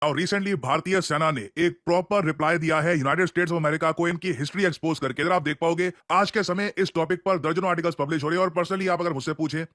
और रिसेंटली भारतीय सेना ने एक प्रॉपर रिप्लाई दिया है यूनाइटेड स्टेट्स ऑफ अमेरिका को इनकी हिस्ट्री एक्सपोज करके। इधर आप देख पाओगे आज के समय इस टॉपिक पर दर्जनों आर्टिकल्स पब्लिश हो रहे हैं और पर्सनली आप अगर मुझसे पूछें,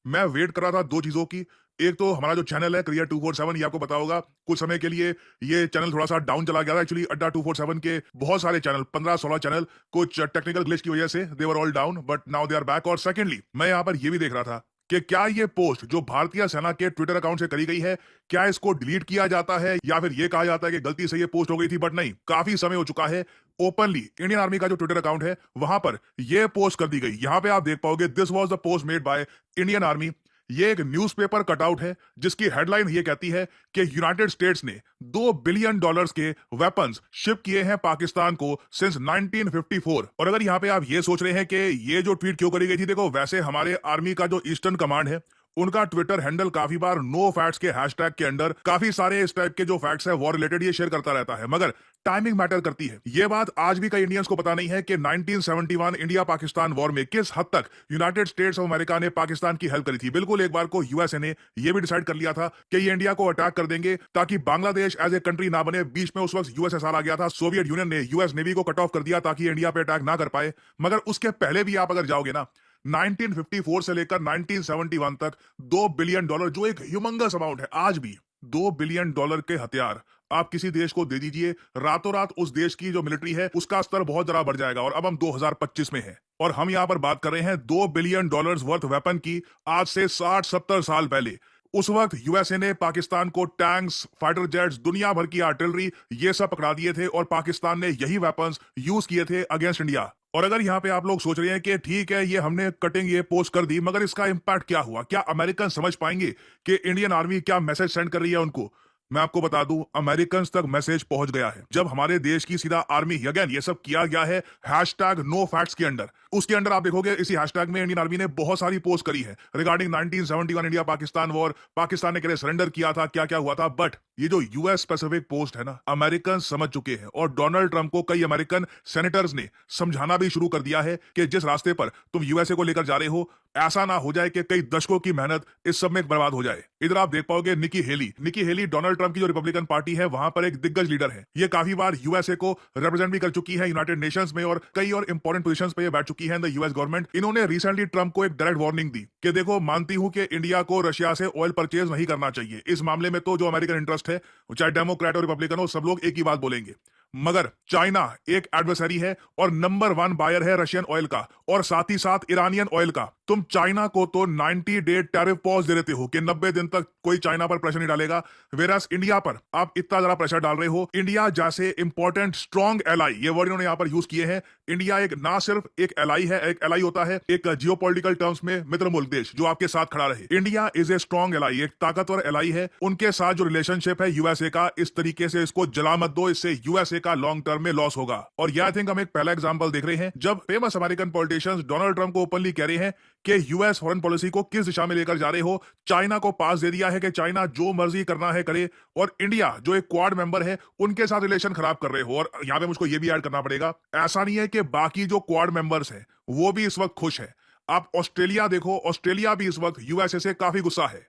मैं वेट कर रहा था दो चीजों की। एक तो हमारा जो चैनल है क्रिएट 247, ये आपको पता होगा कुछ समय के लिए ये चैनल थोड़ा सा डाउन चला गया था। एक्चुअली अड्डा 247 के बहुत सारे चैनल 15-16 चैनल कुछ टेक्निकल ग्लिच की वजह से they were all down, but now they are back. और सेकेंडली मैं यहाँ पर ये भी देख रहा था कि क्या ये पोस्ट जो भारतीय सेना के ट्विटर अकाउंट से करी गई है, क्या इसको डिलीट किया जाता है या फिर ये कहा जाता है कि गलती से ये पोस्ट हो गई थी। बट नहीं, काफी समय हो चुका है। ओपनली इंडियन आर्मी का जो ट्विटर अकाउंट है वहां पर ये पोस्ट कर दी गई। यहां पे आप देख पाओगे this was the post made by Indian army. ये एक न्यूज़पेपर कटआउट है जिसकी हेडलाइन ये कहती है कि यूनाइटेड स्टेट्स ने $2 बिलियन के वेपन्स शिप किए हैं पाकिस्तान को सिंस 1954। और अगर यहाँ पे आप ये सोच रहे हैं कि ये जो ट्वीट क्यों करी गई थी, देखो वैसे हमारे आर्मी का जो ईस्टर्न कमांड है उनका ट्विटर हैंडल काफी बार नो फैक्ट्स के हैशटैग के अंडर काफी सारे इस टाइप के जो फैक्ट्स है वॉर रिलेटेड ये शेयर करता रहता है, मगर टाइमिंग मैटर करती है। ये बात आज भी कई इंडियंस को पता नहीं है कि 1971 इंडिया पाकिस्तान वॉर में किस हद तक यूनाइटेड स्टेट्स ऑफ अमेरिका ने पाकिस्तान की हेल्प करी थी। बिल्कुल एक बार को यूएसए ने ये भी डिसाइड कर लिया था कि ये इंडिया को अटैक कर देंगे ताकि बांग्लादेश एज ए कंट्री ना बने। बीच में उस वक्त यूएसएसआर आ गया था, सोवियत यूनियन ने यूएस नेवी को कट ऑफ कर दिया ताकि इंडिया पे अटैक ना कर पाए। मगर उसके पहले भी आप अगर जाओगे ना, 1954 से लेकर 1971 तक $2 बिलियन, जो एक ह्यूमंगस अमाउंट है, आज भी $2 बिलियन के हथियार आप किसी देश को दे दीजिए, रातों रात उस देश की जो मिलिट्री है उसका स्तर बहुत ज्यादा बढ़ जाएगा। और अब हम 2025 में हैं और हम यहां पर बात कर रहे हैं $2 बिलियन वर्थ वेपन की। आज से 60-70 साल पहले उस वक्त यूएसए ने पाकिस्तान को टैंक्स, फाइटर जेट्स, दुनिया भर की आर्टिलरी ये सब पकड़ा दिए थे और पाकिस्तान ने यही वेपन्स यूज किए थे अगेंस्ट इंडिया। और अगर यहाँ पे आप लोग सोच रहे हैं कि ठीक है ये हमने कटिंग ये पोस्ट कर दी, मगर इसका इंपैक्ट क्या हुआ, क्या अमेरिकन समझ पाएंगे कि इंडियन आर्मी क्या मैसेज सेंड कर रही है उनको, मैं आपको बता दूं अमेरिकन तक मैसेज पहुंच गया है। जब हमारे देश की सीधा आर्मी अगेन ये सब किया गया है हैशटैग नो फैक्ट्स के अंडर, उसके अंडर आप देखोगे इसी हैशटैग में इंडियन आर्मी ने बहुत सारी पोस्ट करी है regarding 1971 India Pakistan war, Pakistan ने कैसे सरेंडर किया था, क्या क्या हुआ था। बट ये जो यूएस स्पेसिफिक पोस्ट है ना, अमेरिकन समझ चुके हैं और डोनाल्ड ट्रंप को कई अमेरिकन सेनेटर्स ने समझाना भी शुरू कर दिया है कि जिस रास्ते पर तुम यूएसए को लेकर जा रहे हो ऐसा ना हो जाए कि कई दशकों की मेहनत इस सब में बर्बाद हो जाए। इधर आप देख पाओगे निकी हेली डोनाल्ड ट्रंप की जो रिपब्लिकन पार्टी है वहां पर एक दिग्गज लीडर है। ये काफी बार यूएसए को रिप्रेजेंट भी कर चुकी है यूनाइटेड नेशंस में और कई और इंपॉर्टेंट पोजीशंस पे ये बैठ चुकी है इन द यूएस गवर्नमेंट। इन्होंने रिसेंटली ट्रंप को एक डायरेक्ट वार्निंग दी कि देखो मानती हूं कि इंडिया को रशिया से ऑयल परचेज नहीं करना चाहिए। इस मामले में तो जो अमेरिकन इंटरेस्ट है, चाहे डेमोक्रेट और रिपब्लिकन हो, सब लोग एक ही बात बोलेंगे। मगर चाइना एक एडवर्सरी है और नंबर 1 बायर है रशियन ऑयल का और साथ ही साथ ईरानियन ऑयल का। तुम चाइना को तो 90 डे टैरिफ पॉज दे देते हो कि 90 दिन तक कोई चाइना पर प्रेशर नहीं डालेगा, वेरस इंडिया पर आप इतना ज्यादा प्रेशर डाल रहे हो। इंडिया जैसे इंपॉर्टेंट स्ट्रॉन्ग एलाई, ये वर्ड इन्होंने यहां पर यूज किए हैं। इंडिया एक ना सिर्फ एक एलाई है, एक एलाई होता है एक जियोपॉलिटिकल टर्म्स में मित्र मुल्क देश जो आपके साथ खड़ा रहे। India is a strong ally, एक ताकतवर एलाई है। उनके साथ जो रिलेशनशिप है यूएसए का, इस तरीके से इसको जला मत दो, इससे यूएसए का लॉन्ग टर्म में लॉस होगा। और ये आई थिंक हम एक पहला एग्जांपल देख रहे हैं जब famous American politicians Donald Trump को ओपनली कह रहे हैं कि यूएस फॉरेन पॉलिसी को किस दिशा में लेकर जा रहे हो। चाइना को पास दे दिया है कि चाइना जो मर्जी करना है करे और इंडिया जो एक क्वाड मेंबर है उनके साथ रिलेशन खराब कर रहे हो। और यहां पे मुझको ये भी ऐड करना पड़ेगा, ऐसा नहीं है कि बाकी जो क्वाड मेंबर्स हैं वो भी इस वक्त खुश है। आप ऑस्ट्रेलिया देखो, ऑस्ट्रेलिया भी इस वक्त यूएसए से काफी गुस्सा है।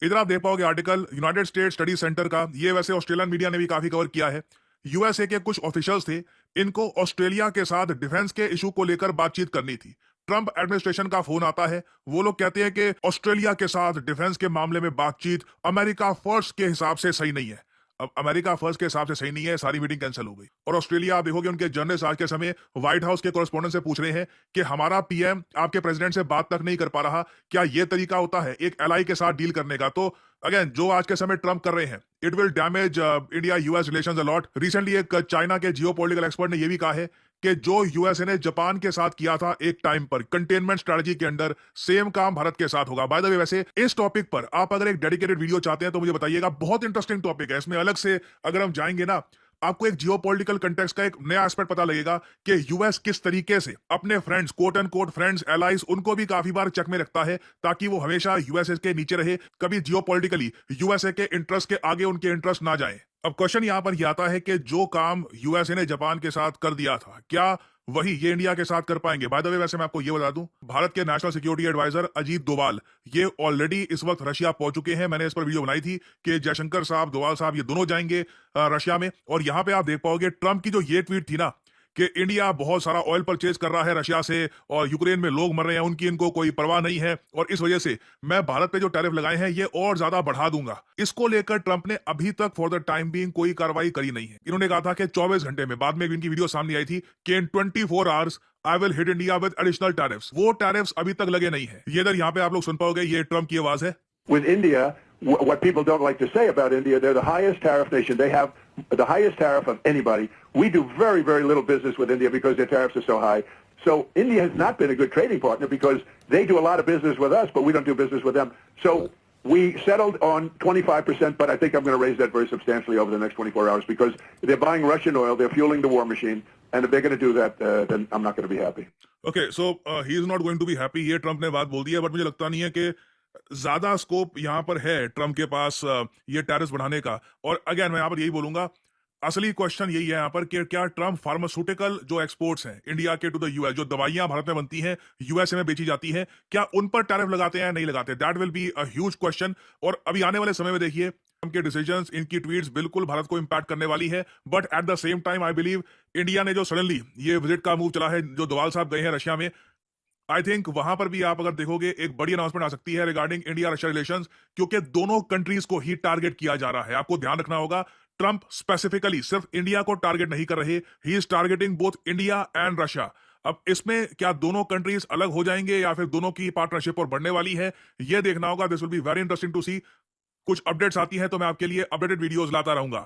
इधर आप देख पाओगे article United state study centre का, ये वैसे ऑस्ट्रेलियन मीडिया ने भी काफी कवर किया है। यूएसए के कुछ ऑफिशियल्स थे, इनको ऑस्ट्रेलिया के साथ डिफेंस के इशू को लेकर बातचीत करनी थी। ट्रंप एडमिनिस्ट्रेशन का फोन आता है, वो लोग कहते हैं कि ऑस्ट्रेलिया के साथ डिफेंस के मामले में बातचीत अमेरिका फर्स्ट के हिसाब से सही नहीं है। अब अमेरिका फर्स्ट के हिसाब से सही नहीं है, सारी मीटिंग कैंसिल हो गई। और ऑस्ट्रेलिया आप देखोगे उनके जर्नलिस्ट आज के समय व्हाइट हाउस के कॉरेस्पोंडेंट से पूछ रहे हैं कि हमारा पीएम आपके प्रेसिडेंट से बात तक नहीं कर पा रहा, क्या यह तरीका होता है एक एलाई के साथ डील करने का। तो अगेन जो आज के समय ट्रंप कर रहे हैं it will damage India US relations a lot. Recently एक चाइना के जियोपॉलिटिकल एक्सपर्ट ने यह भी कहा है कि जो यूएसए ने जापान के साथ किया था एक टाइम पर कंटेनमेंट स्ट्रेटजी के अंडर, सेम काम भारत के साथ होगा। बाय द वे वैसे इस टॉपिक पर आप अगर एक डेडिकेटेड वीडियो चाहते हैं तो मुझे बताइएगा, बहुत इंटरेस्टिंग टॉपिक है। इसमें अलग से अगर हम जाएंगे ना, आपको एक जियोपॉलिटिकल कंटेक्स्ट का एक नया एस्पेक्ट पता लगेगा कि यूएस किस तरीके से अपने friends, quote and quote friends, allies, उनको भी काफी बार चेक में रखता है ताकि वो हमेशा यूएसए के नीचे रहे, कभी जियोपॉलिटिकली यूएसए के इंटरेस्ट के आगे उनके इंटरेस्ट ना जाए। अब क्वेश्चन यहाँ पर ये आता है कि जो काम यूएसए ने जापान के साथ कर दिया था, क्या वही ये इंडिया के साथ कर पाएंगे? बाय द वे, वैसे मैं आपको ये बता दूं, भारत के national security adviser Ajit Doval ये ऑलरेडी इस वक्त रशिया पहुंच चुके हैं। मैंने इस पर वीडियो बनाई थी कि जयशंकर साहब, डोभाल साहब, ये दोनों जाएंगे रशिया में। और यहाँ पे आप देख पाओगे ट्रंप की जो ये ट्वीट थी ना कि इंडिया बहुत सारा ऑयल परचेज कर रहा है रशिया से और यूक्रेन में लोग मर रहे हैं, उनकी इनको कोई परवाह नहीं है और इस वजह से मैं भारत पे जो टैरिफ लगाए हैं ये और ज्यादा बढ़ा दूंगा। इसको लेकर ट्रंप ने अभी तक फॉर द टाइम बीइंग कोई कार्रवाई करी नहीं है। इन्होंने कहा था कि 24 घंटे में, बाद में इनकी वीडियो सामने आई थी कि इन 24 hours I will hit India with additional tariffs. वो टैरिफ्स अभी तक लगे नहीं है। ये इधर यहाँ पे आप लोग सुन पाओगे, ये ट्रंप की आवाज है। With India, what people don't like to say about India, they're the highest tariff nation. They have the highest tariff of anybody. We do very, very little business with India because their tariffs are so high. So India has not been a good trading partner because they do a lot of business with us, but we don't do business with them. So we settled on 25%, but I think I'm going to raise that very substantially over the next 24 hours because they're buying Russian oil, they're fueling the war machine, and if they're going to do that, then I'm not going to be happy. Okay, so he is not going to be happy. ये Trump ने बात बोल दी है, but मुझे लगता नहीं है कि ज्यादा स्कोप यहां पर है ट्रंप के पास ये टैरिफ बढ़ाने का। और अगेन मैं यहां पर यही बोलूंगा, असली क्वेश्चन यही है यहाँ पर कि क्या ट्रंप फार्मास्यूटिकल जो एक्सपोर्ट्स हैं इंडिया के टू द यूएस, जो दवाइयां भारत में बनती हैं यूएसए में बेची जाती हैं, क्या उन पर टैरिफ लगाते हैं या नहीं लगाते? That will be a huge question. और अभी आने वाले समय में देखिए ट्रंप के डिसीजंस, इनकी ट्वीट्स बिल्कुल भारत को इंपैक्ट करने वाली है। But at the same time I believe India ने जो सडनली ये विजिट का मूव चला है, जो डोभाल साहब गए हैं रशिया में, आई थिंक वहां पर भी आप अगर देखोगे एक बड़ी अनाउंसमेंट आ सकती है रिगार्डिंग इंडिया रशिया रिलेशंस, क्योंकि दोनों कंट्रीज को ही टारगेट किया जा रहा है। आपको ध्यान रखना होगा, ट्रंप स्पेसिफिकली सिर्फ इंडिया को टारगेट नहीं कर रहे, he is targeting both India and Russia. अब इसमें क्या दोनों कंट्रीज अलग हो जाएंगे या फिर दोनों की पार्टनरशिप और बढ़ने वाली है, यह देखना होगा। This will be very interesting to see. कुछ अपडेट्स आती हैं तो मैं आपके लिए अपडेटेड वीडियोस लाता रहूंगा।